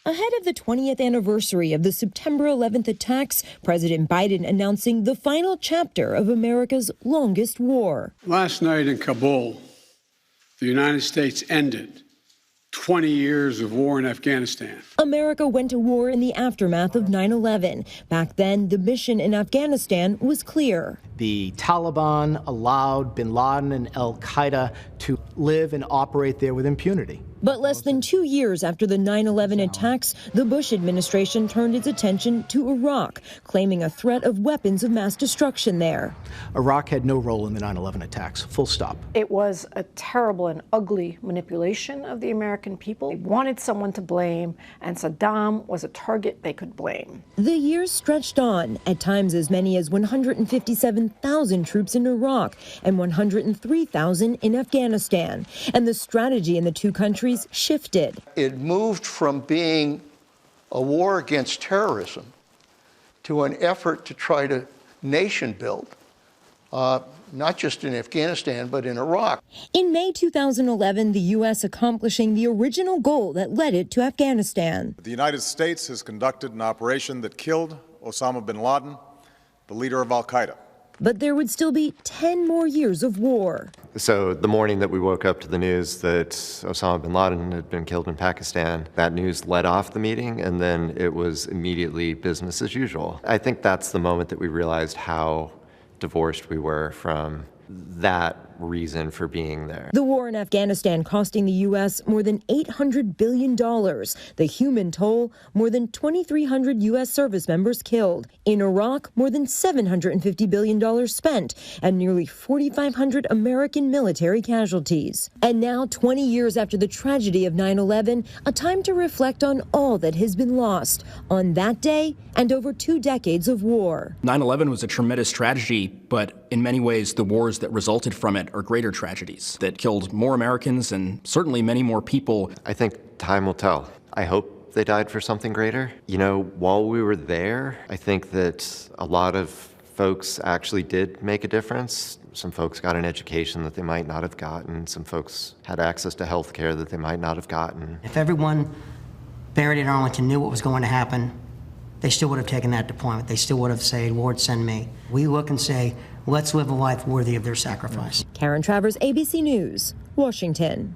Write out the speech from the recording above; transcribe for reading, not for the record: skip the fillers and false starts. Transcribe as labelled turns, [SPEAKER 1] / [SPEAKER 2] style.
[SPEAKER 1] Ahead of the 20th anniversary of the September 11th attacks, President Biden announcing the final chapter of America's longest war.
[SPEAKER 2] Last night in Kabul, the United States ended 20 years of war in Afghanistan.
[SPEAKER 1] America went to war in the aftermath of 9/11. Back then, the mission in Afghanistan was clear.
[SPEAKER 3] The Taliban allowed bin Laden and al-Qaeda to live and operate there with impunity.
[SPEAKER 1] But less than 2 years after the 9/11 attacks, the Bush administration turned its attention to Iraq, claiming a threat of weapons of mass destruction there.
[SPEAKER 3] Iraq had no role in the 9/11 attacks, full stop.
[SPEAKER 4] It was a terrible and ugly manipulation of the American people. They wanted someone to blame, and Saddam was a target they could blame.
[SPEAKER 1] The years stretched on, at times as many as 157,000 troops in Iraq and 103,000 in Afghanistan. And the strategy in the two countries shifted.
[SPEAKER 5] It moved from being a war against terrorism to an effort to try to nation build, not just in Afghanistan, but in Iraq.
[SPEAKER 1] In May 2011, the U.S. accomplishing the original goal that led it to Afghanistan.
[SPEAKER 6] The United States has conducted an operation that killed Osama bin Laden, the leader of al-Qaeda.
[SPEAKER 1] But there would still be 10 more years of war.
[SPEAKER 7] So the morning that we woke up to the news that Osama bin Laden had been killed in Pakistan, that news led off the meeting, and then it was immediately business as usual. I think that's the moment that we realized how divorced we were from that reason for being there.
[SPEAKER 1] The war in Afghanistan costing the U.S. more than $800 billion. The human toll, more than 2,300 U.S. service members killed. In Iraq, more than $750 billion spent, and nearly 4,500 American military casualties. And now, 20 years after the tragedy of 9/11, a time to reflect on all that has been lost on that day and over 2 decades of war.
[SPEAKER 8] 9/11 was a tremendous tragedy, but in many ways, the wars that resulted from it are greater tragedies that killed more Americans and certainly many more people.
[SPEAKER 7] I think time will tell. I hope they died for something greater. You know, while we were there, I think that a lot of folks actually did make a difference. Some folks got an education that they might not have gotten. Some folks had access to health care that they might not have gotten.
[SPEAKER 9] If everyone buried in Arlington knew what was going to happen, they still would have taken that deployment. They still would have said, Lord, send me. We look and say, let's live a life worthy of their sacrifice.
[SPEAKER 1] Karen Travers, ABC News, Washington.